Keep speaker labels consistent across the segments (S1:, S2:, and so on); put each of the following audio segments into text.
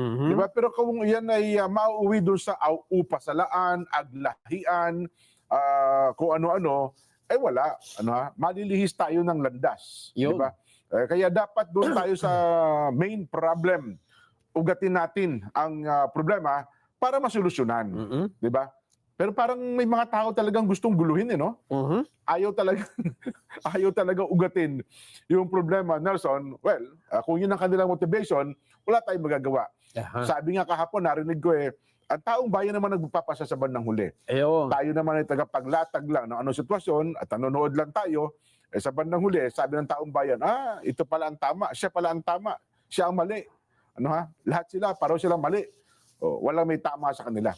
S1: Di ba? Pero kung yan ay mauuwi doon sa upasalaan, aglahian, kung ano-ano, ay wala. Malilihis tayo ng landas. Di
S2: Yun.
S1: ba? Kaya dapat doon tayo sa main problem. Ugatin natin ang problema para masolusyonan. Di ba? Pero parang may mga tao talagang gustong guluhin, no? Ayaw talaga ugatin yung problema, Nelson. Well, kung yun ang kanilang motivation, wala tayong magagawa. Sabi nga kahapon, narinig ko ang taong bayan naman nagpapasa sa bandang huli.
S2: Ayun.
S1: Tayo naman ay tagapaglatag lang ng anong sitwasyon at nanonood lang tayo. Sa bandang huli, sabi ng taong bayan, ito pala ang tama, siya pala ang tama, siya ang mali. Lahat sila, pareho silang mali. Walang may tama sa kanila.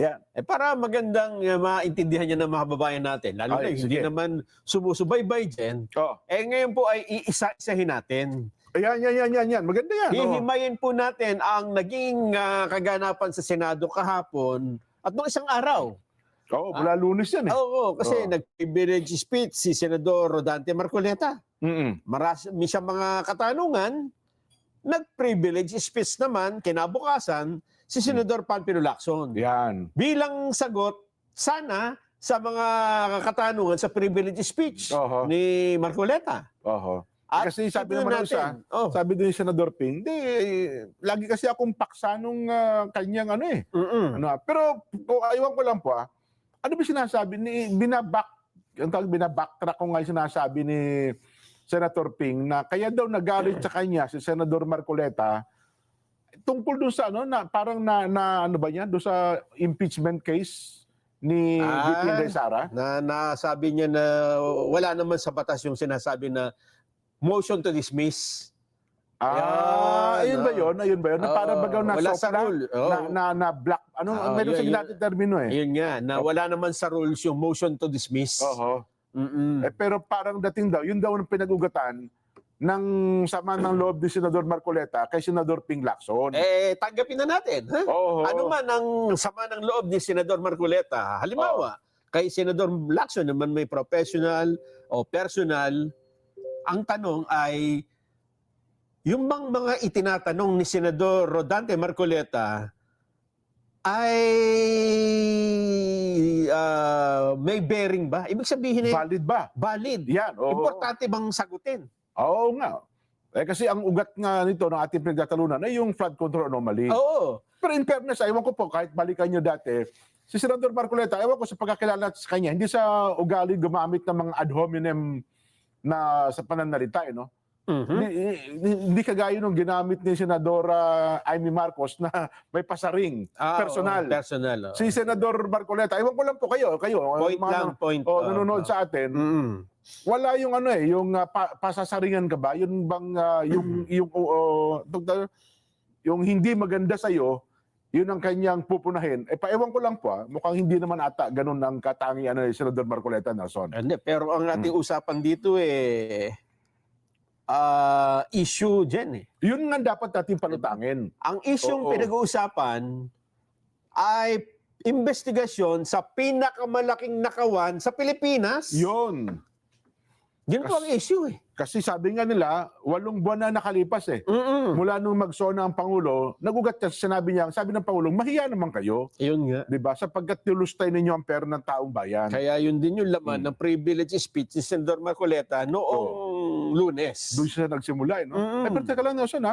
S1: Yan.
S2: Para magandang maintindihan niya ng mga babayan natin, lalo na hindi naman sumusubaybay dyan, ngayon po ay iisa-isahin natin.
S1: Yan. Maganda yan.
S2: Hihimayin po natin ang naging kaganapan sa Senado kahapon at nung isang araw.
S1: Mula Lunes yan
S2: kasi nag-privilege speech si Senador Rodante Marcoleta. Marami siyang mga katanungan. Nag-privilege speech naman, kinabukasan, si Senador Panfilo Lacson.
S1: Yan.
S2: Bilang sagot, sana sa mga katanungan sa privilege speech ni Marcoleta.
S1: Kasi sabi naman sabi din ni Senador Ping, lagi kasi akong paksa nung kanyang Pero ayaw ko lang po, ano ba sinasabi ni binabacktrack ko nga yung sinasabi ni Senator Ping na kaya daw nagalit sa kanya si Senador Marcoleta tungkol doon sa parang doon sa impeachment case ni VP Inday Sara.
S2: Nasabi niya na wala naman sa batas yung sinasabi na motion to dismiss.
S1: Ayun ba yun? Na parang bagaw na
S2: wala sa rule.
S1: Na black. Meron sa natin termino
S2: Ayun nga, na wala naman sa rules yung motion to dismiss.
S1: Pero parang dating daw, yun daw ang pinag-ugatan ng sama ng loob ni Senador Marcoleta kay Senador Ping Lacson.
S2: Tanggapin na natin. Ano man ang sama ng loob ni Senador Marcoleta, halimbawa, kay Senador Lacson naman may professional o personal, ang tanong ay, yung bang mga itinatanong ni Senador Rodante Marcoleta ay may bearing ba? Ibig sabihin
S1: valid ba?
S2: Valid.
S1: Yan.
S2: Importante bang sagutin?
S1: Oo nga. Kasi ang ugat nga nito ng ating pinagtatalunan ay yung flood control anomaly. Pero in fairness, ewan ko po, kahit balikan nyo dati, si Senador Marcoleta, ewan ko sa pagkakilala sa kanya, hindi sa ugali gumamit ng mga ad hominem na sa pananalita, Hindi kagaya nung ginamit ni Senadora Amy Marcos na may pasaring personal. Si Senador Marcoleta, ewan ko lang po kayo
S2: Point.
S1: nanonood sa atin. Wala yung yung pasasaringan ka ba? Yun bang yung hindi maganda sa iyo, yun ang kanyang pupunahin. Paewan ko lang po, mukhang hindi naman ata ganun ang katangian ni Senador Marcoleta, Nelson.
S2: Hindi, pero ang ating usapan dito issue dyan
S1: Yun nga dapat natin palutangin.
S2: Ang isyong pinag-uusapan ay investigasyon sa pinakamalaking nakawan sa Pilipinas.
S1: Yun.
S2: Yun po ang issue
S1: Kasi sabi nga nila, 8 buwan na nakalipas Mula nung magsona ang Pangulo, nagugat siya, sabi ng Pangulo, mahiya naman kayo.
S2: Yun nga.
S1: Diba? Sapagkat nilustay ninyo ang pera ng taong bayan.
S2: Kaya yun din yung laman ng privilege speech ni Senador Marcoleta noong Lunes.
S1: Doon siya nagsimula, pero teka lang, Nelson,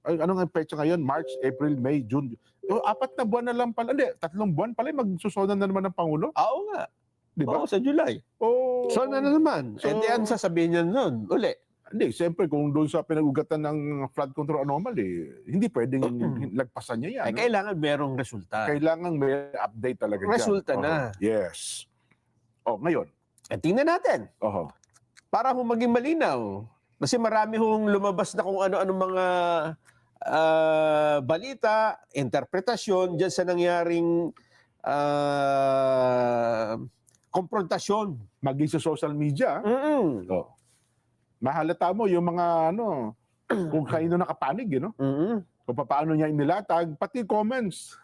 S1: ano nga petsa ngayon? March, April, May, June. 4 na buwan na lang pala. Hindi, 3 buwan pala, magsusona na naman ng Pangulo.
S2: Oo nga.
S1: Diba?
S2: Sa July. So na naman. Ang sasabihin niya nun, uli.
S1: Hindi, siyempre kung doon sa pinag-ugatan ng flood control anomaly, hindi pwedeng lagpasan niya yan.
S2: Kailangan merong resulta.
S1: Kailangan may update talaga dyan.
S2: Resulta na.
S1: Yes. Ngayon.
S2: Tingnan natin. Para maging malinaw. Kasi marami lumabas na kung ano-ano mga balita, interpretasyon dyan sa nangyaring konfrontasyon.
S1: Maging sa social media. Mahalata mo yung mga kung kaino nakapanig, kung paano niya inilatag, pati comments.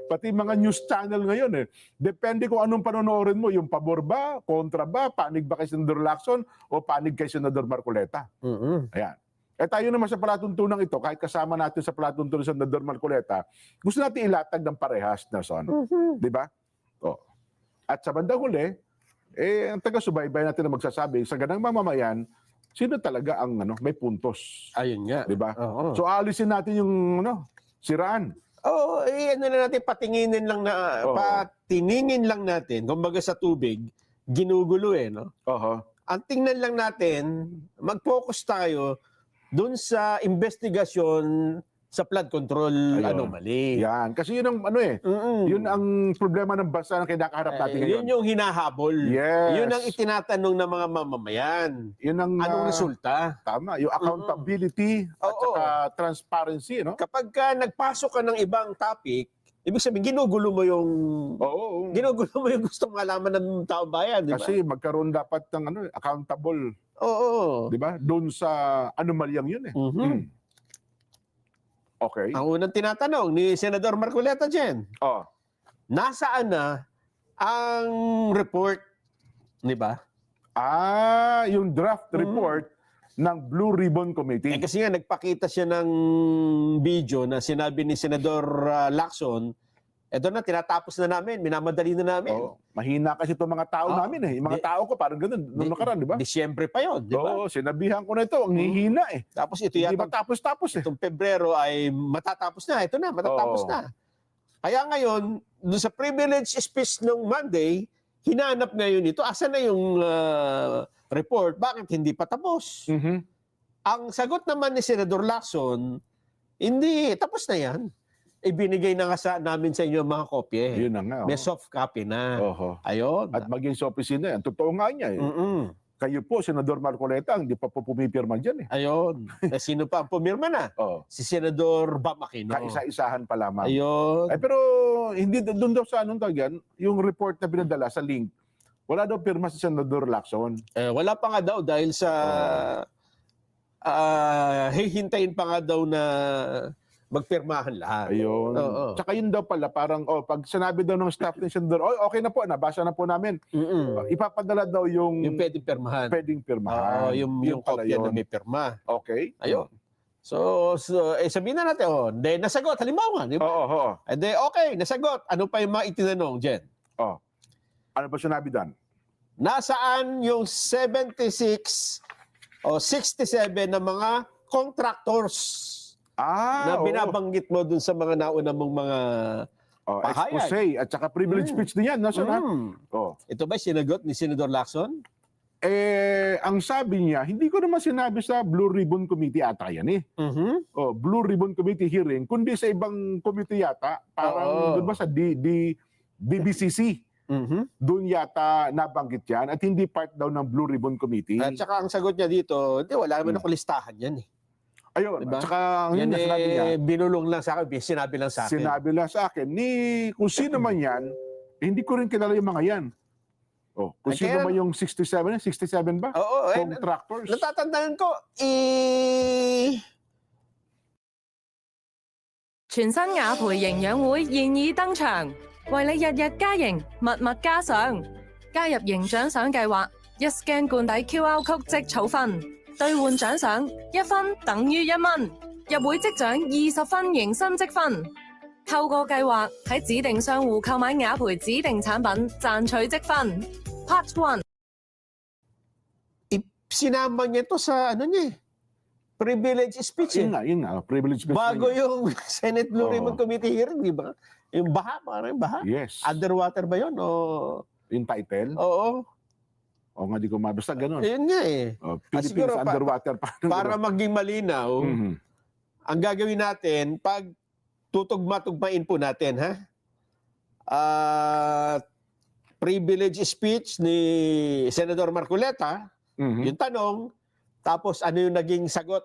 S1: Pati mga news channel ngayon Depende kung anong panonoorin mo, yung pabor ba, kontra ba, panig ba kay Senador Lacson o panig kay Senador Marcoleta. Ayan. Tayo naman sa palatuntunan ito, kahit kasama natin sa palatuntunan sa Senador Marcoleta, gusto natin ilatag ng parehas, Nelson. Di ba? At sa bandang huli, ang taga-subaybay natin na magsasabi, sa ganang mamamayan, sino talaga ang may puntos.
S2: Ayun nga.
S1: Di ba?
S2: Oo.
S1: So alisin natin yung siraan.
S2: Oo, ano na natin, patinginin lang natin, kumbaga sa tubig, ginugulo no? Ang tingnan lang natin, mag-focus tayo dun sa investigasyon sa flood control anomaly.
S1: Yan. Kasi yun ang yun ang problema ng bansa na kinakaharap natin ngayon.
S2: Yun yung hinahabol.
S1: Yes.
S2: Yun ang itinatanaw ng mga mamamayan.
S1: Yun ang
S2: Anong resulta?
S1: Tama, yung accountability at saka transparency, no?
S2: Kapag ka nagpasok ka ng ibang topic, ibig sabihin, ginugulo mo yung gustong malaman ng taong bayan, di ba?
S1: Kasi magkaroon dapat ng accountable.
S2: Oo.
S1: Di ba? Doon sa anomalyang yun Okay.
S2: Ang unang tinatanong ni Senador Marcoleta dyan, nasaan na ang report, di ba?
S1: Yung draft report ng Blue Ribbon Committee.
S2: Kasi nga, nagpakita siya ng video na sinabi ni Senador Lacson, eto na, tinatapos na namin, minamadali na namin.
S1: Mahina kasi itong mga tao namin Yung mga tao ko parang ganun, nung nakaraan, di ba?
S2: Disyembre pa yun, di ba?
S1: Sinabihan ko na ito, ang hihina
S2: Tapos ito
S1: Hindi
S2: yata,
S1: matapos-tapos
S2: itong Pebrero ay matatapos na. Ito na, matatapos na. Kaya ngayon, doon sa privilege speech nung Monday, hinanap ngayon ito. Asan na yung report? Bakit hindi pa tapos? Ang sagot naman ni Senador Lacson, hindi, tapos na yan. Ibinigay na nga namin sa inyo mga kopya.
S1: Yun na nga.
S2: May soft copy na. Ayun.
S1: At maging sa opisina yan. Totoo nga niya Kayo po, Senador Marcoleta, hindi pa po pumipirma dyan
S2: Ayun. Sino pa ang pumirma na? Si Senador Bam Aquino.
S1: Kaisa-isahan pa lamang.
S2: Ayun.
S1: Pero hindi doon daw sa yung report na pinadala sa link, wala daw pirma si Senador Lacson.
S2: Wala pa nga daw dahil sa hihintayin pa nga daw na magpirmahan lahat.
S1: Ayun. Tsaka yun daw pala, parang, pag sinabi daw ng staff ni Senador, okay na po, nabasa na po namin. Ipapadala daw yung
S2: pwedeng pirmahan.
S1: Pwedeng pirmahan.
S2: Yung kopya na may pirma.
S1: Okay.
S2: Ayun. So sabihin na natin, nasagot, halimbawa, di ba? Okay, nasagot. Ano pa yung mga itinanong, Jen?
S1: Ano ba sinabi doon?
S2: Nasaan yung 76 o 67 na mga contractors na binabanggit mo dun sa mga nauna mong mga
S1: expose at saka privilege speech din yan.
S2: Ito ba sinagot ni Senador Lacson?
S1: Ang sabi niya, hindi ko naman sinabi sa Blue Ribbon Committee ata yan Blue Ribbon Committee hearing, kundi sa ibang committee yata, parang doon ba sa BBCC. Doon yata nabanggit yan at hindi part daw ng Blue Ribbon Committee.
S2: At saka ang sagot niya dito, wala naman ako listahan yan
S1: Ayun,
S2: diba?
S1: At saka
S2: yan
S1: sinabi niya,
S2: binulong lang sa akin, sinabi lang sa akin.
S1: Sinabi lang sa akin, kung sino man yan, hindi ko rin kilala yung mga yan. Kung sino man yung 67 ba? Contractors.
S2: Natatandaan ko,
S3: 全新雅培營養會現已登場，為你日日加營，密密加上。加入營獎賞計劃，一 scan 罐底 QR code 即儲分，兌換獎賞1分等於1蚊，入會即獎20分迎新積分。透過計劃喺指定商戶購買雅培指定產品，賺取積分。Part 1。sinama
S2: niya to sa privilege speech.
S1: Yun nga, privilege speech.
S2: Bago yung Senate Blue Ribbon Committee hearing, di ba? Yung baha, parang baha.
S1: Yes.
S2: Underwater ba yun? O...
S1: Yung title?
S2: Oo.
S1: O nga, di ko mabasta ganun.
S2: Yun nga
S1: Philippines
S2: siguro,
S1: underwater.
S2: Para maging malinaw, ang gagawin natin, pag tutugma-tugmain po natin, privilege speech ni Senador Marcoleta, yung tanong, tapos ano yung naging sagot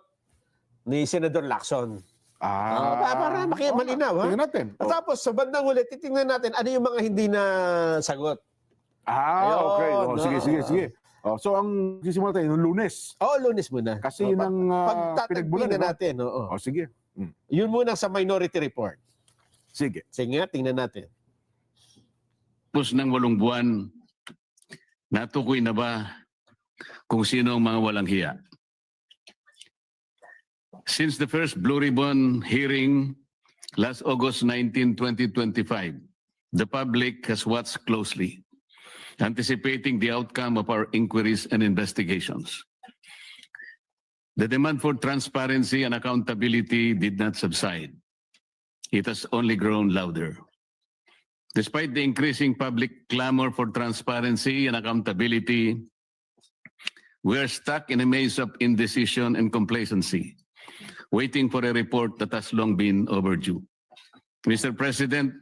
S2: ni Senador Lacson. Para malinaw.
S1: Tingnan natin.
S2: Tapos sa bandang huli, titingnan natin ano yung mga hindi na sagot.
S1: Okay. Sige. So ang sisimula tayo noong Lunes.
S2: Lunes muna.
S1: Kasi yun ang pinagbulan
S2: natin.
S1: Sige.
S2: Yun muna sa minority report.
S1: Sige.
S2: Sige nga, tingnan natin.
S4: Tapos ng 8 buwan, natukoy na ba kung sino ang mga walang hiya? Since the first Blue Ribbon hearing last August 19, 2025, the public has watched closely, anticipating the outcome of our inquiries and investigations. The demand for transparency and accountability did not subside. It has only grown louder. Despite the increasing public clamor for transparency and accountability, we are stuck in a maze of indecision and complacency, waiting for a report that has long been overdue. Mr. President,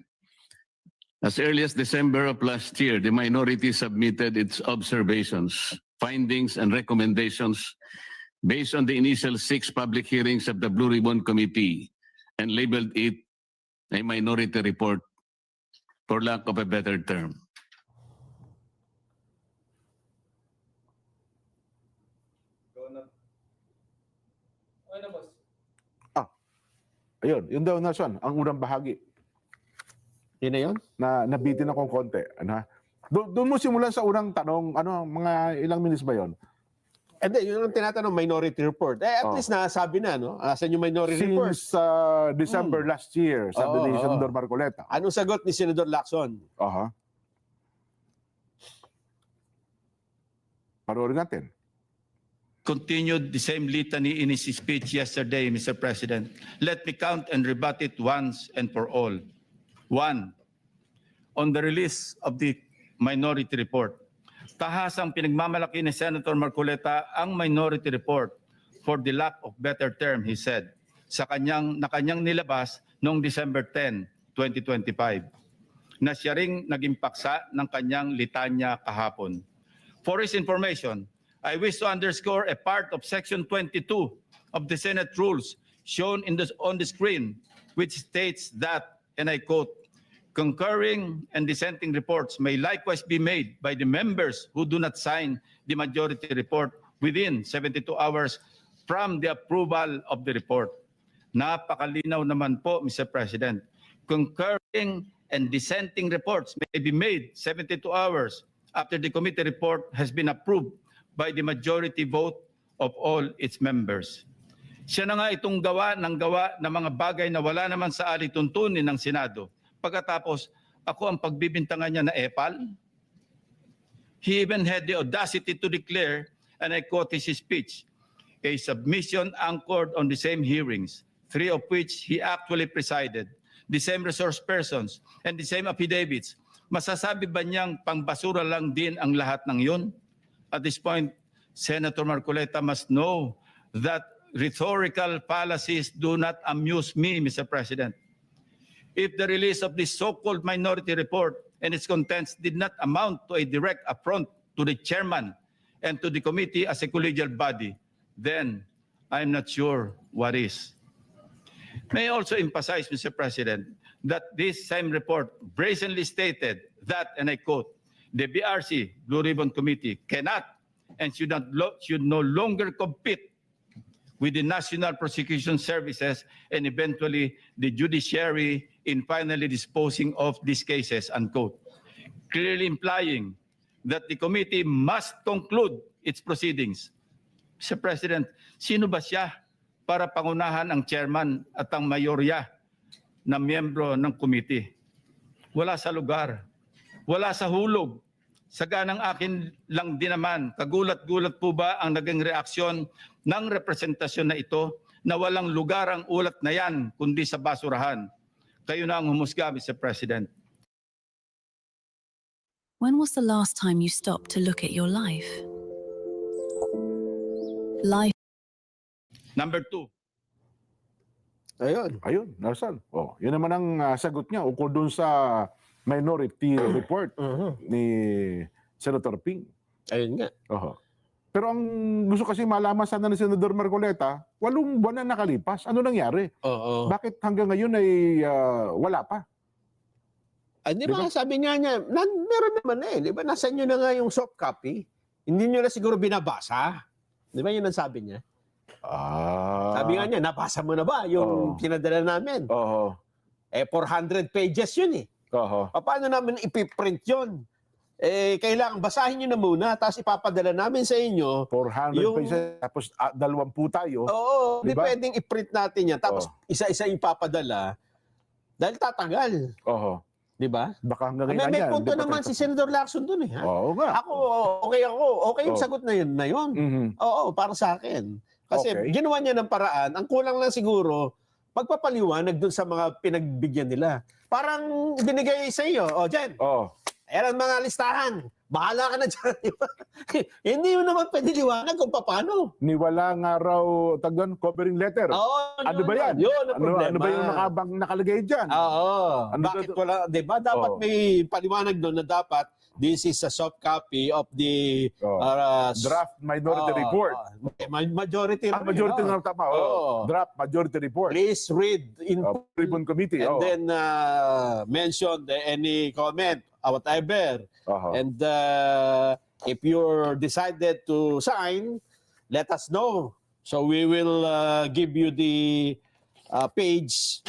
S4: as early as December of last year, the minority submitted its observations, findings, and recommendations based on the initial 6 public hearings of the Blue Ribbon Committee and labeled it a minority report, for lack of a better term.
S1: Ayun, yun daw, Nelson, ang unang bahagi.
S2: Yun na yun?
S1: Na nabitin akong konti. Ano? Doon mo simulan sa unang tanong, ano, mga ilang minutes ba yon?
S2: Hindi, yun ang tinatanong, minority report. At least nasabi na, no? Asan yung minority report?
S1: Since December last year, sabi ni Senador Marcoleta.
S2: Anong sagot ni Senador Lacson?
S1: Panoorin natin.
S5: Continued the same litany in his speech yesterday, Mr. President. Let me count and rebut it once and for all. 1. On the release of the minority report. Tahasang pinagmamalaki ni Senator Marcoleta ang minority report for the lack of better term, he said, sa kanyang nilabas noong December 10, 2025, na siya ring naging paksa ng kanyang litanya kahapon. For his information, I wish to underscore a part of Section 22 of the Senate rules shown on the screen, which states that, and I quote, concurring and dissenting reports may likewise be made by the members who do not sign the majority report within 72 hours from the approval of the report. Napakalinaw naman po, Mr. President. Concurring and dissenting reports may be made 72 hours after the committee report has been approved by the majority vote of all its members. Siya na nga itong gawa ng mga bagay na wala naman sa alituntunin ng Senado. Pagkatapos, ako ang pagbibintangan niya na epal. He even had the audacity to declare, and I quote his speech, a submission anchored on the same hearings, 3 of which he actually presided, the same resource persons, and the same affidavits. Masasabi ba niyang pangbasura lang din ang lahat ng yun? At this point, Senator Marcoleta must know that rhetorical fallacies do not amuse me, Mr. President. If the release of this so-called minority report and its contents did not amount to a direct affront to the chairman and to the committee as a collegial body, then I'm not sure what is. May I also emphasize, Mr. President, that this same report brazenly stated that, and I quote, the BRC, Blue Ribbon Committee, cannot and should no longer compete with the National Prosecution Services and eventually the judiciary in finally disposing of these cases, unquote. Clearly implying that the committee must conclude its proceedings. Mr. President, sino ba siya para pangunahan ang chairman at ang mayorya na miyembro ng committee? Wala sa lugar. Wala sa hulog. Saganang akin lang din naman, kagulat-gulat po ba ang naging reaksyon ng representasyon na ito na walang lugar ang ulat na yan kundi sa basurahan? Kayo na ang humusga, Mr. President.
S6: When was the last time you stopped to look at your life? Life.
S5: Number 2.
S1: Ayun, Nelson. Yun naman ang sagot niya ukol dun sa minority report ni Senator Ping.
S2: Ayun nga.
S1: Pero ang gusto kasi malaman sana ni Senador Marcoleta, 8 buwan na nakalipas. Ano nangyari? Bakit hanggang ngayon ay wala pa?
S2: Di ba, sabi nga niya, meron naman Di ba, nasa inyo na nga yung soft copy. Hindi nyo na siguro binabasa. Di ba yun ang sabi niya? Sabi nga niya, nabasa mo na ba yung pinadala namin? 400 pages yun . Paano namin ipiprint yun? kailangan basahin nyo na muna, tapos ipapadala namin sa inyo.
S1: 400
S2: Yung-
S1: pesos, tapos 20 tayo.
S2: Oo, di
S1: Diba?
S2: pwedeng i-print natin yan, tapos isa-isa ipapadala. Dahil tatagal.
S1: Oho.
S2: Di ba?
S1: Baka hanggang
S2: May
S1: ngayon yan,
S2: punto
S1: di pa
S2: naman
S1: tayo-
S2: si Senator Lacson dun eh. Ha?
S1: Oo nga.
S2: Ako. Okay yung
S1: Oh.
S2: sagot na yun.
S1: Mhm.
S2: Oo, para sa akin. Kasi
S1: Okay.
S2: ginawa niya ng paraan. Ang kulang lang siguro, pagpapaliwanag dun sa mga pinagbigyan nila. Parang binigay sa iyo. O, Jen,
S1: Oh.
S2: ayan ang mga listahan. Bahala ka na dyan. di ba? Hindi mo naman pwede liwanag kung paano.
S1: Niwala nga raw tagdan covering letter.
S2: Oo,
S1: Ano ba yan?
S2: Yun ang problema.
S1: Ano ba yung nakalagay dyan?
S2: Oo.
S1: Ano
S2: Bakit
S1: to-
S2: wala, di ba? Dapat
S1: Oo.
S2: may paliwanag doon na dapat this is a soft copy of the
S1: Oh. Draft minority report.
S2: Majority.
S1: Majority
S2: Oo.
S1: nga tama.
S2: Oo.
S1: Draft majority report.
S2: Please read in
S1: Ribbon Committee.
S2: and
S1: Oh.
S2: then mention any comment, whatever.
S1: Oho.
S2: And if you're decided to sign, let us know. So we will give you the page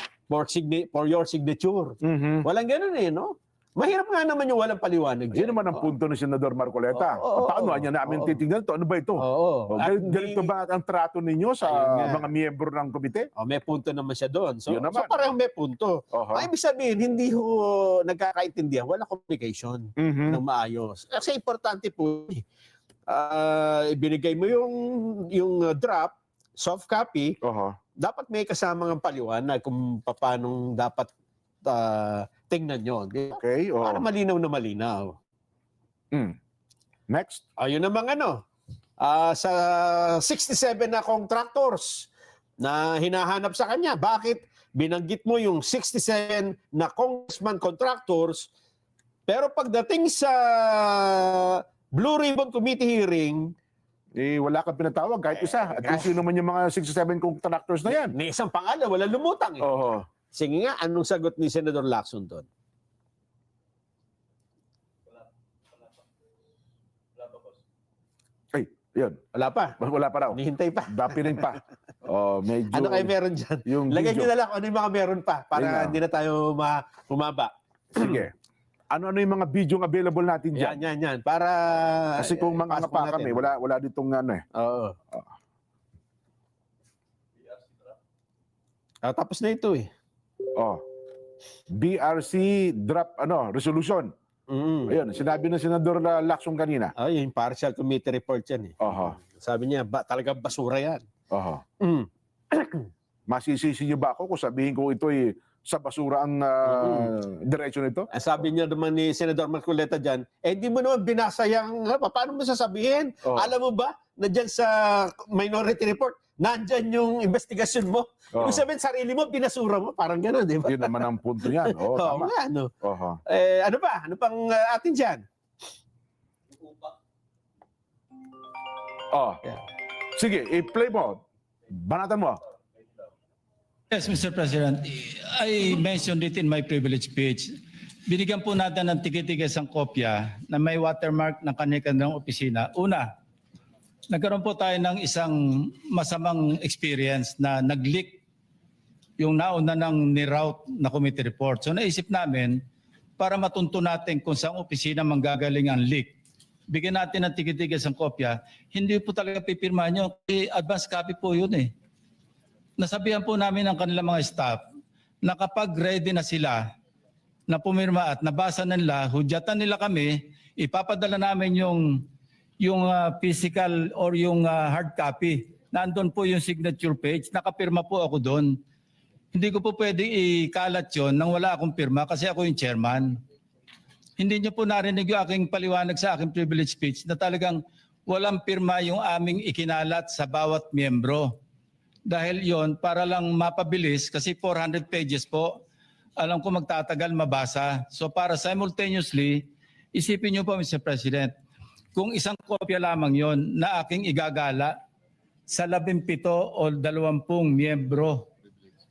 S2: for your signature.
S1: Mhm.
S2: Walang ganun eh, no? Mahirap nga naman yung walang paliwanag.
S1: Yun naman ang punto ni Senador Marcoleta.
S2: Oo,
S1: Paano
S2: oo,
S1: niya namin
S2: oo.
S1: titignan ito? Ano ba ito?
S2: Oo.
S1: O,
S2: At
S1: ganito
S2: hindi-
S1: ba ang trato ninyo sa
S2: Ayun nga.
S1: mga miyembro ng komite?
S2: May punto naman siya doon. So,
S1: Yun naman.
S2: so parang may punto.
S1: Oho.
S2: Ay, ibig sabihin, hindi ho nagkakaintindihan. Wala communication
S1: Mhm.
S2: ng maayos. Kasi importante po, ibinigay mo yung draft, soft copy,
S1: Oho.
S2: dapat may kasamang paliwanag kung paano dapat tingnan yun. Di ba?
S1: Okay. Oh.
S2: Para malinaw na malinaw.
S1: Mm. Next.
S2: Ayun namang sa 67 na contractors na hinahanap sa kanya. Bakit binanggit mo yung 67 na congressman contractors, pero pagdating sa Blue Ribbon Committee hearing,
S1: Wala kang pinatawag kahit isa. At kung sino man yung mga 67 contractors na yan.
S2: ni isang pangalan, wala lumutang. Eh.
S1: Oho.
S2: Sige nga, anong sagot ni Senador Lacson doon?
S1: Ay, yun.
S2: Wala pa.
S1: Wala pa raw.
S2: Hinihintay pa.
S1: Dapirin pa. Oh, medyo...
S2: Ano kayo meron dyan?
S1: Yung
S2: Lagay nyo
S1: video.
S2: na lang kung ano yung mga meron pa
S1: Ayun
S2: para
S1: na.
S2: hindi na tayo humaba.
S1: Sige. Ano yung mga video available natin dyan?
S2: Yan. Para...
S1: Kasi kung mga
S2: pasok
S1: pa
S2: natin.
S1: kami, wala ditong ano eh.
S2: Oo. Tapos na ito eh.
S1: Oh. BRC draft resolution. Ayun, sinabi ng Senador Lacson kanina.
S2: Yung partial committee report yan eh.
S1: Oho.
S2: Sabi niya, talagang basura yan.
S1: Oho.
S2: Mm.
S1: Masisisi niyo ba ako kung sabihin ko ito'y sa basura ang direksyon nito?
S2: Sabi niya naman ni Senador Marcoleta dyan, hindi mo naman binasa yung, paano mo sasabihin?
S1: Oh.
S2: Alam mo ba, na dyan sa minority report, nandyan yung investigasyon mo.
S1: Oh.
S2: Ibig sabihin, sarili mo, binasura mo. Parang gano'n, di ba?
S1: Yun naman ang punto niyan. Oo,
S2: Oo
S1: tama.
S2: nga, ano.
S1: Oho.
S2: Ano pa? Ano pang atin dyan?
S1: Oh.
S2: Yeah.
S1: Sige, i-play mo. Banatan mo.
S5: Yes, Mr. President. I mentioned it in my privilege speech. Binigyan po natin ng tigitigis ang kopya na may watermark ng kanilang opisina. Una, nagkaroon po tayo ng isang masamang experience na nag-leak yung nauna ng ni-route na committee report. So naisip namin, para matunto natin kung saan opisina manggagaling ang leak, bigyan natin ng tigitigis ang kopya. Hindi po talaga pipirmahan nyo. Advance copy po yun eh. Nasabihan po namin ang kanilang mga staff na kapag ready na sila na pumirma at nabasa nila, hudyatan nila kami, ipapadala namin yung physical or yung hard copy. Nandun po yung signature page, nakapirma po ako doon. Hindi ko po pwede ikalat yon nang wala akong pirma kasi ako yung chairman. Hindi niyo po narinig yung aking paliwanag sa aking privilege speech na talagang walang pirma yung aming ikinalat sa bawat miyembro. Dahil yon para lang mapabilis kasi 400 pages po, alam ko magtatagal mabasa. So para simultaneously, isipin niyo po Mr. President, kung isang kopya lamang yon na aking igagala sa 17 o 20 miyembro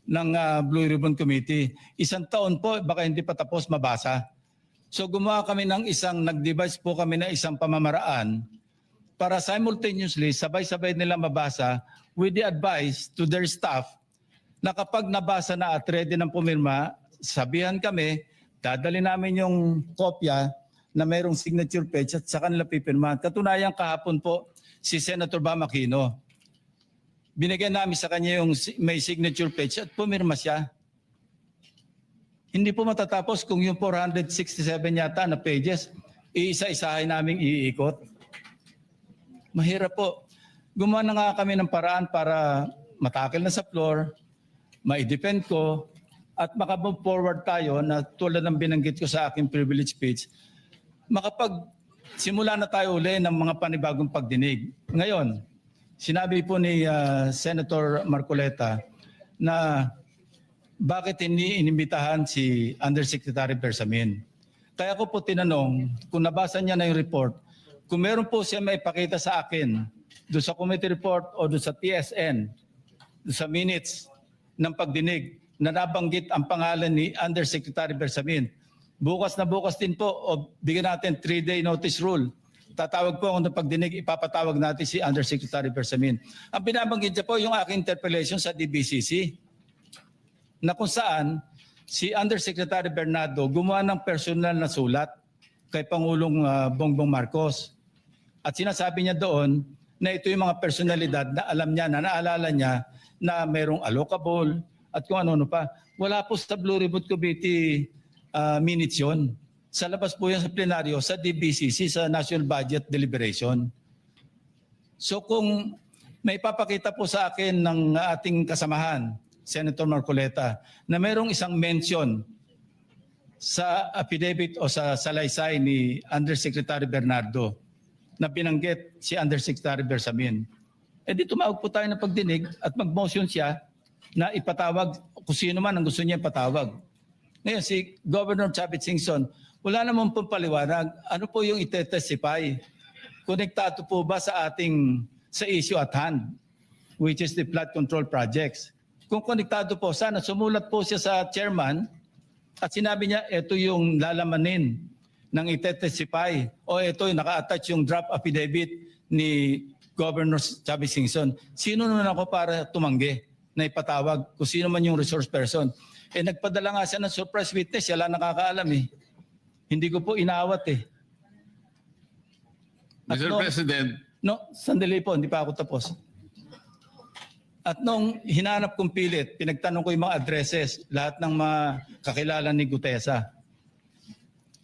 S5: ng Blue Ribbon Committee, isang taon po baka hindi pa tapos mabasa. So gumawa kami ng nag-devise po kami ng isang pamamaraan para simultaneously, sabay-sabay nila mabasa with the advice to their staff na kapag nabasa na at ready ng pumirma, sabihan kami, dadali namin yung kopya na mayroong signature page at sa kanila pipirmahan. Katunayan kahapon po si Senator Bam Aquino. Binigyan namin sa kanya yung may signature page at pumirma siya. Hindi po matatapos kung yung 467 yata na pages, iisa-isahin namin iikot. Mahirap po. Gumawa na nga kami ng paraan para matakil na sa floor, ma-defend ko, at makabove forward tayo na tulad ng binanggit ko sa aking privilege speech, makapag-simula na tayo uli ng mga panibagong pagdinig. Ngayon, sinabi po ni Senator Marcoleta na bakit hindi inimbitahan si Undersecretary Bersamin. Kaya ko po tinanong, kung nabasa niya na yung report, kung meron po siya maipakita sa akin doon sa committee report o doon sa TSN, doon sa minutes ng pagdinig na nabanggit ang pangalan ni Undersecretary Bersamin. Bukas na bukas din po o bigyan natin 3-day notice rule. Tatawag po ako ng pagdinig, ipapatawag natin si Undersecretary Bersamin. Ang binabanggit niya po yung aking interpellation sa DBCC na kung saan si Undersecretary Bernardo gumawa ng personal na sulat kay Pangulong Bongbong Marcos. At sinasabi niya doon na ito yung mga personalidad na alam niya, na naalala niya na mayroong allocable at kung ano-ano pa. Wala po sa Blue Ribbon Committee minutes yun. Sa labas po yan sa plenaryo, sa DBCC, sa National Budget Deliberation. So kung may papakita po sa akin ng ating kasamahan, Senator Marcoleta, na mayroong isang mention sa affidavit o sa salaysay ni Undersecretary Bernardo na binanggit si Undersecretary Bersamin, di tumawag po tayo ng pagdinig at mag-motion siya na ipatawag kung sino man ang gusto niya ipatawag. Ngayon, si Governor Chavit Singson, wala naman pong paliwanag. Ano po yung ite-testify? Konektado po ba sa issue at hand, which is the flood control projects? Kung konektado po, sana sumulat po siya sa chairman at sinabi niya, ito yung lalamanin ng ite-testify o ito yung naka-attach yung draft affidavit ni Governor Chavit Singson. Sino naman ako para tumanggi na ipatawag kung sino man yung resource person? Nagpadala nga siya ng surprise witness, siya lang nakakaalam eh. Hindi ko po inawat eh.
S4: Mr. President.
S5: No, sandali po, hindi pa ako tapos. At nung hinanap kong pilit, pinagtanong ko yung mga addresses, lahat ng mga kakilala ni Gutesa.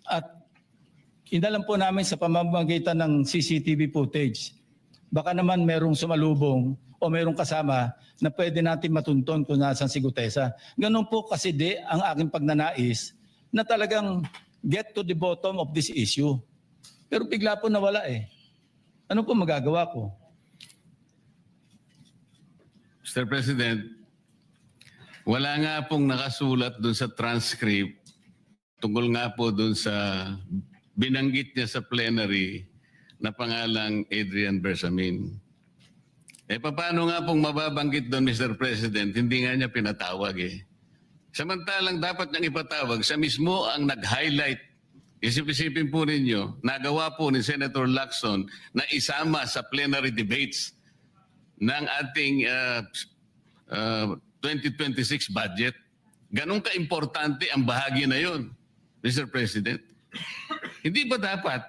S5: At inalam po namin sa pamamagitan ng CCTV footage. Baka naman merong sumalubong o merong kasama na pwede natin matunton kung nasan si Gutesa. Ganun po kasi ang aking pagnanais na talagang get to the bottom of this issue. Pero bigla po nawala eh. Ano po magagawa ko?
S4: Mr. President, wala nga pong nakasulat doon sa transcript tungkol nga po doon sa binanggit niya sa plenary na pangalang Adrian Bersamin. Paano nga pong mababanggit doon, Mr. President? Hindi nga niya pinatawag eh. Samantalang dapat niyang ipatawag, siya mismo ang nag-highlight. Isip-isipin po ninyo, nagawa po ni Senator Lacson na isama sa plenary debates ng ating 2026 budget. Ganun ka-importante ang bahagi na yon, Mr. President. Hindi ba dapat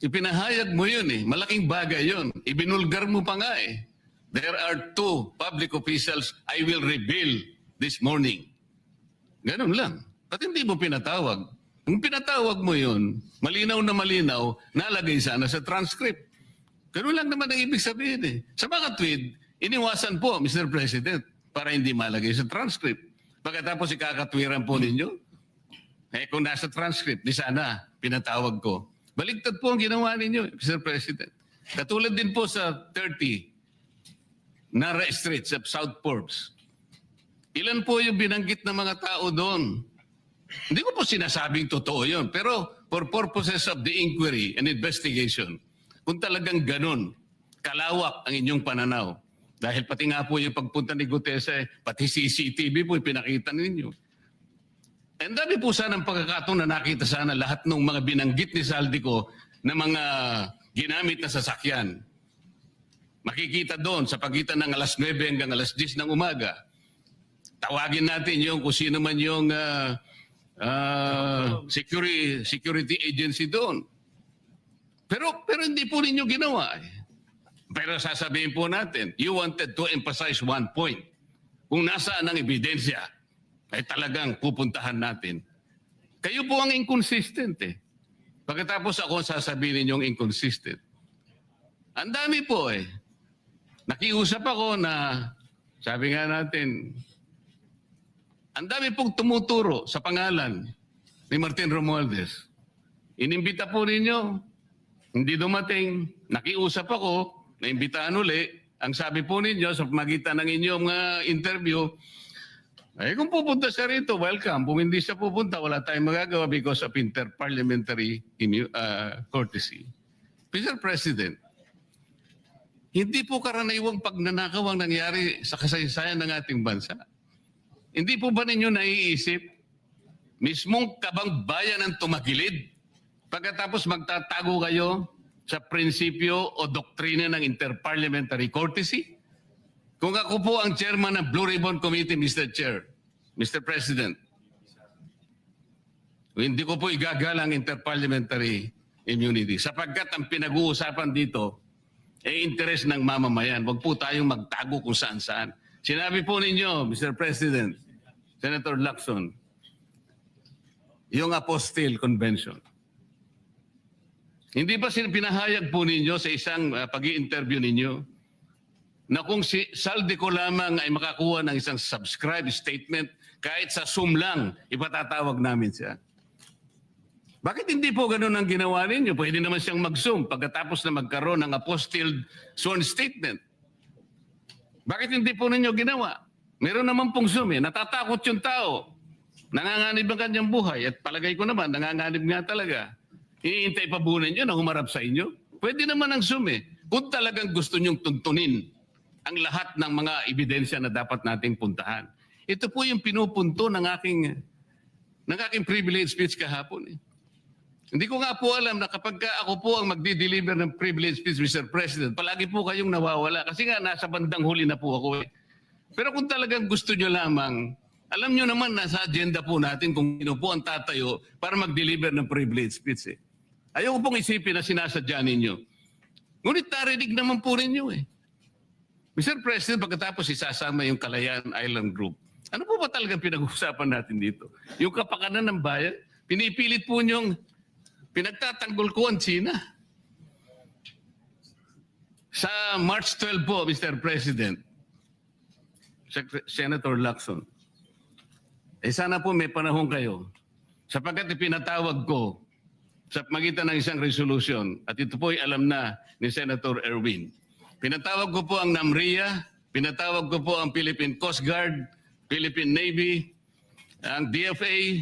S4: ipinahayag mo yun eh. Malaking bagay yun. Ibinulgar mo pa nga eh. There are 2 public officials I will reveal this morning. Ganun lang. Ba't hindi mo pinatawag? Kung pinatawag mo yun, malinaw na malinaw, nalagay sana sa transcript. Ganun lang naman ang ibig sabihin eh. Sa mga tweet, iniwasan po, Mr. President, para hindi malagay sa transcript. Pagkatapos ikakatwiran po ninyo, kung nasa transcript, di sana pinatawag ko. Baligtad po ang ginawa ninyo, Mr. President. Katulad din po sa 30 Nara Street sa South Forbes. Ilan po yung binanggit ng mga tao doon? Hindi ko po sinasabing totoo yun, pero for purposes of the inquiry and investigation, kung talagang ganun, kalawak ang inyong pananaw. Dahil pati nga po yung pagpunta ni Gutesa, pati CCTV po pinakita ninyo. And dami po sana ang pagkakataon na nakita sana lahat ng mga binanggit ni Saldico na mga ginamit na sasakyan. Makikita doon sa pagitan ng alas 9 hanggang alas 10 ng umaga. Tawagin natin yung kung sino man yung security agency doon. Pero hindi po ninyo ginawa. Pero sasabihin po natin, you wanted to emphasize one point. Kung nasaan ang ebidensya, ay talagang pupuntahan natin. Kayo po ang inconsistent eh. Pagkatapos ako sasabihin ninyong inconsistent. Ang dami po eh. Nakiusap ako na, sabi nga natin, ang dami pong tumuturo sa pangalan ni Martin Romualdez. Inimbita po ninyo, hindi dumating, nakiusap ako, naimbitahan uli. Ang sabi po ninyo sa pamagitan ng inyong interview, ay kung pupunta siya rito, welcome. Kung hindi siya pupunta, wala tayong magagawa because of interparliamentary courtesy. Mr. President, hindi po karaniwang pagnanakaw ang nangyari sa kasaysayan ng ating bansa. Hindi po ba ninyo naiisip, mismong kabang bayan ang tumagilid, pagkatapos magtatago kayo sa prinsipyo o doktrina ng interparliamentary courtesy? Kung ako po ang chairman ng Blue Ribbon Committee, Mr. Chair, Mr. President, hindi ko po igagalang interparliamentary immunity sapagkat ang pinag-uusapan dito ay interes ng mamamayan. Huwag po tayong magtago kung saan-saan. Sinabi po ninyo, Mr. President, Senator Lacson, yung Apostille Convention. Hindi ba pinahayag po ninyo sa isang pag-i-interview ninyo na kung si saldi ko lamang ay makakuha ng isang subscribe statement, kahit sa Zoom lang, ipatatawag namin siya. Bakit hindi po ganun ang ginawa ninyo? Pwede naman siyang mag-Zoom pagkatapos na magkaroon ng apostille sworn statement. Bakit hindi po ninyo ginawa? Meron naman pong Zoom eh. Natatakot yung tao. Nanganganib ang kanyang buhay. At palagay ko naman, nanganganib nga talaga. Iintay pa po ninyo na humarap sa inyo? Pwede naman ang Zoom eh. Kung talagang gusto nyong tuntunin ang lahat ng mga ebidensya na dapat nating puntahan. Ito po yung pinupunto ng aking privilege speech kahapon. Hindi ko nga po alam na kapag ako po ang magdi-deliver ng privilege speech, Mr. President, palagi po kayong nawawala. Kasi nga nasa bandang huli na po ako eh. Pero kung talagang gusto nyo lamang, alam nyo naman nasa agenda po natin kung sino po ang tatayo para mag-deliver ng privilege speech eh. Ayaw ko pong isipin na sinasadya ninyo. Ngunit narinig naman po ninyo eh. Mr. President, pagkatapos isasama yung Kalayaan Island Group, ano po ba talagang pinag-uusapan natin dito? Yung kapakanan ng bayan, pinipilit po niyong pinagtatanggol ko ang China. Sa March 12 po, Mr. President, Senator Lacson, sana po may panahon kayo sapagkat ipinatawag ko sa magitan ng isang resolution at ito po ay alam na ni Senator Erwin. Pinatawag ko po ang NAMRIA, pinatawag ko po ang Philippine Coast Guard, Philippine Navy, ang DFA.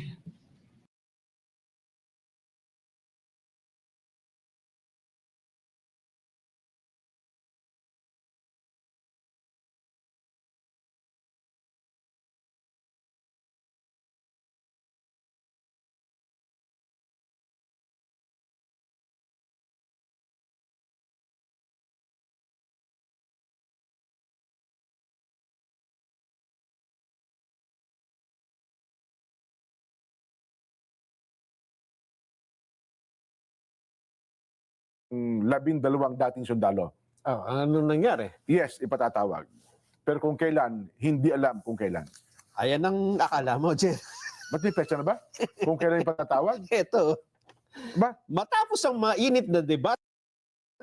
S1: Labindalawang dating sundalo.
S2: Ano nangyari?
S1: Yes, ipatatawag. Pero kung kailan, hindi alam kung kailan.
S2: Ayan ang akala mo, Jen.
S1: Ba't may petsa na ba? Kung kailan ipatatawag?
S2: Ito.
S1: Ba?
S2: Matapos ang mainit na debate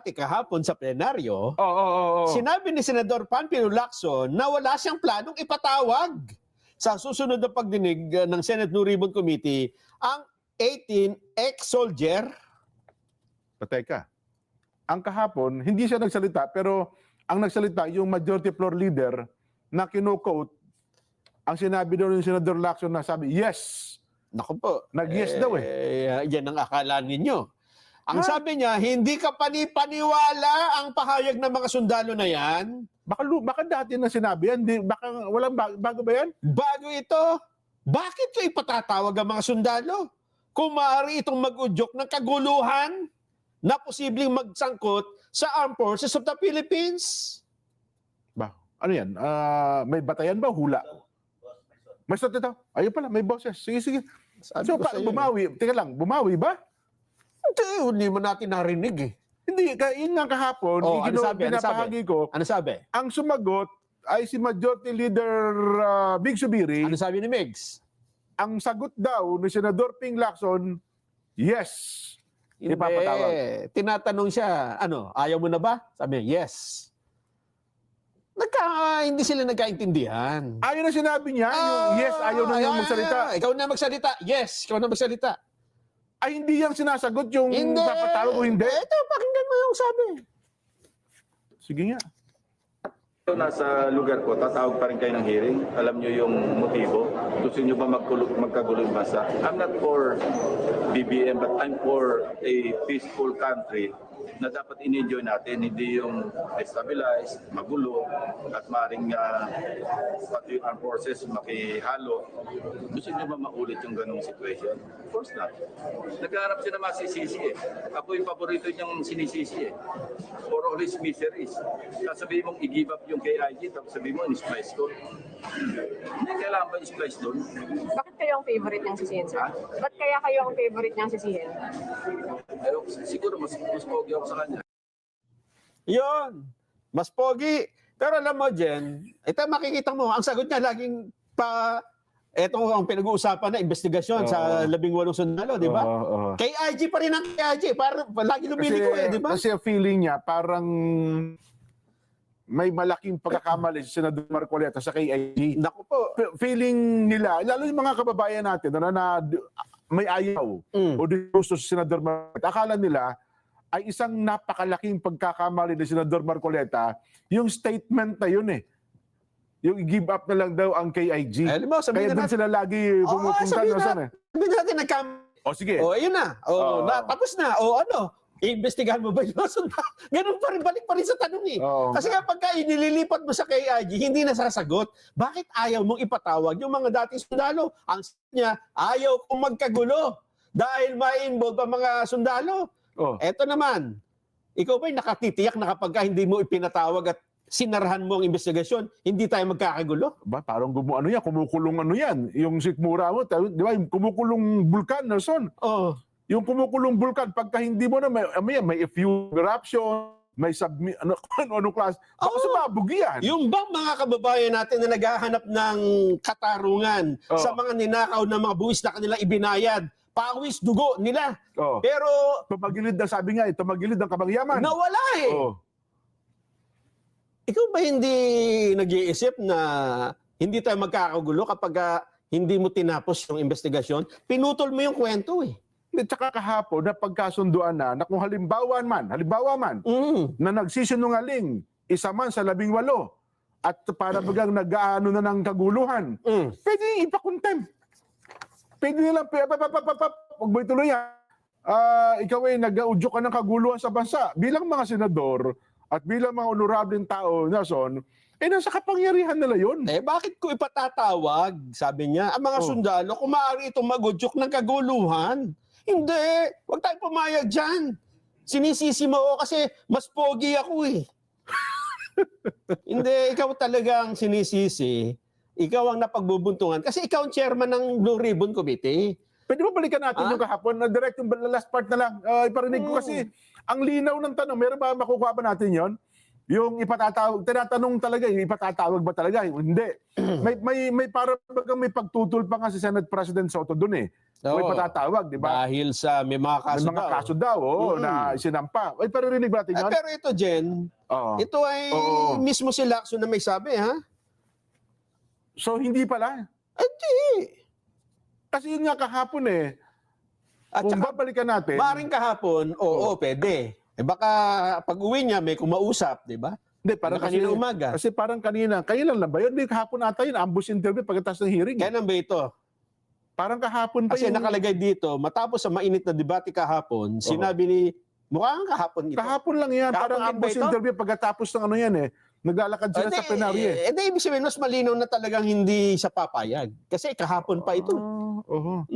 S2: kahapon sa plenaryo, sinabi ni Senador Panfilo Lacson na wala siyang planong ipatawag sa susunod na pagdinig ng Senate Blue Ribbon Committee ang 18 ex-soldier.
S1: Patay ka. Ang kahapon, hindi siya nagsalita, pero ang nagsalita yung majority floor leader na kino-quote ang sinabi doon ng Senador Lacson na sabi, yes.
S2: Naku po.
S1: Nag-yes daw eh.
S2: Yan ang akala ninyo. Ang sabi niya, hindi ka panipaniwala ang pahayag ng mga sundalo na yan.
S1: Baka dati na sinabi yan. Baka walang bago ba yan?
S2: Bago ito. Bakit ko ipatatawag ang mga sundalo? Kung maaari itong mag-udyok ng kaguluhan na posibleng magsangkot sa Armed Forces of the Philippines.
S1: Ba? Ano yan? May batayan ba? Hula? May start ito. Ayun pala, may boses. Sige.
S2: Sabi
S1: So,
S2: ko
S1: paano
S2: sa'yo,
S1: bumawi? Teka lang, bumawi ba?
S2: hindi mo natin narinig eh.
S1: Hindi, yun nga kahapon,
S2: Oh, ano sabi? Ano sabi?
S1: pinapahagi ko,
S2: Ano sabi?
S1: ang sumagot ay si Majority Leader Big Subiri.
S2: Ano sabi ni Migs?
S1: Ang sagot daw ni Senador Ping Lacson, yes. Ipapatawag.
S2: Tinatanong siya, ano, ayaw mo na ba? Sabi niya, yes. Hindi sila nagkaintindihan.
S1: Ayaw na sinabi niya, yung yes, ayaw na niyang magsalita.
S2: Ikaw na magsalita. Yes, ikaw na magsalita.
S1: Ay, hindi yang sinasagot yung
S2: Hindi.
S1: papatawag o hindi.
S2: Ito, pakinggan mo yung sabi.
S1: Sige nga.
S7: Kung nasa lugar ko, tatawag pa rin kayo ng hearing. Alam nyo yung motibo. Gusto nyo ba magkagulo yung bansa? I'm not for BBM, but I'm for a peaceful country na dapat in-enjoy natin, hindi yung destabilize, magulo, at maaaring pati yung armed forces makihalo. Gusto nyo ba maulit yung ganong situation? Of course not. Naghahanap siya na masisisi eh. Ako yung paborito niyang sinisisi eh. For all his miseries. Sasabihin mong i-give up yung KIG, tapos sabihin mo, in-splice ko. Hindi kailangan ba i-splice doon?
S8: Bakit kayo ang favorite niyang sisihin, sir? Ba't kaya kayo ang favorite niyang sisihin?
S7: Eh, siguro mas pogi ako sa kanya.
S2: Yun. Mas pogi. Pero alam mo, Jen, ito makikita mo, ang sagot niya laging ito ang pinag-uusapan na investigasyon sa 18 sundalo, di ba? Kay IG pa rin ang kay IG. Parang lagi lumiligo di ba?
S1: Kasi ang feeling niya, parang may malaking pagkakamali si Senador Marcoleta sa KIG.
S2: Naku po.
S1: Feeling nila, lalo yung mga kababayan natin na may ayaw o gusto si Senador Marcoleta, akala nila ay isang napakalaking pagkakamali ni Senador Marcoleta yung statement na yun eh. Yung i-give up na lang daw ang KIG.
S2: Alam mo,
S1: Kaya doon sila lagi pumupunta.
S2: sabihin
S1: Saan eh?
S2: Sabihin natin
S1: O sige.
S2: ayun na. Tapos na. Iimbestigahan mo ba yung sundalo? Ganun pa rin, balik pa rin sa tanong eh.
S1: Oo.
S2: Kasi kapag inililipat mo sa KIG, hindi nasasagot. Bakit ayaw mong ipatawag yung mga dating sundalo? Ang niya, ayaw kong magkagulo dahil ma-involve ang mga sundalo. Eto naman, ikaw ba'y nakatitiyak na kapag hindi mo ipinatawag at sinarahan mo ang investigasyon, hindi tayo magkakagulo?
S1: Parang kumukulong yan. Yung sikmura mo, di ba? Yung kumukulong bulkan, Nelson. Yung kumukulong bulkan, pagka hindi mo na, may effuse eruption, may ano class, baka sumabog yan.
S2: Yung bang mga kababayan natin na naghahanap ng katarungan sa mga ninakaw na mga buwis na kanilang ibinayad, pawis, dugo nila. Pero
S1: tumagilid na, sabi nga, tumagilid ng kabangyaman.
S2: nawala eh. Ikaw ba hindi nag-iisip na hindi tayo magkakagulo kapag hindi mo tinapos yung investigasyon? Pinutol mo yung kwento eh.
S1: At saka kahapon na pagkasunduan na kung halimbawa man, na nagsisinungaling isa man sa 18 at para bagang nag-aano na ng kaguluhan, pwede ipakontem. Pwede nilang, huwag mo ituloy yan. Ikaw ay nag-audio ka ng kaguluhan sa bansa. Bilang mga senador at bilang mga honorableng tao, Nelson, nasa kapangyarihan nila yun.
S2: Bakit ko ipatatawag, sabi niya, ang mga sundalo kung maaari itong mag-udyok ng kaguluhan? Hindi, huwag tayong pumayag dyan. Sinisisi mo ako kasi mas pogi ako eh. Hindi, ikaw talagang sinisisi. Ikaw ang napagbubuntungan. Kasi ikaw ang chairman ng Blue Ribbon Committee.
S1: Pwede ba balikan natin yung kahapon? Direct yung last part na lang. Iparinig ko kasi ang linaw ng tanong. Meron ba makukuha ba natin yon? Yung ipatatawag, tinatanong talaga, yung ipatatawag ba talaga? Hindi. May para bagang may pagtutol pa nga si Senate President Soto doon eh. May patatawag, di ba?
S2: Dahil sa may mga kaso
S1: May mga kaso daw na isinampa. Ay, paririnig ba natin yun?
S2: Pero ito, Jen, ito ay mismo si Lacson na may sabi, ha?
S1: So, hindi pala?
S2: Hindi.
S1: Kasi yun nga kahapon eh.
S2: At
S1: Kung
S2: saka,
S1: babalikan natin.
S2: maring kahapon, pwede. Baka pag uwi niya, may kumausap, di ba?
S1: Hindi, parang
S2: kanina umaga.
S1: Kasi parang kailan lang ba yun? Hindi, kahapon ata yun. Ambush interview pagkatapos ng hearing.
S2: Kailan ba ito?
S1: Parang kahapon pa
S2: Kasi
S1: yung...
S2: nakalagay dito, matapos sa mainit na debate kahapon, sinabi ni, mukhang kahapon ito.
S1: Kahapon lang yan.
S2: Kahapon
S1: Parang
S2: din ba
S1: ambush
S2: ito?
S1: interview pagkatapos ng ano yan eh. Naglalakad sila sa plenaryo eh.
S2: Ibig sabihin, mas malinaw na talagang hindi sa papayag. Kasi kahapon pa ito.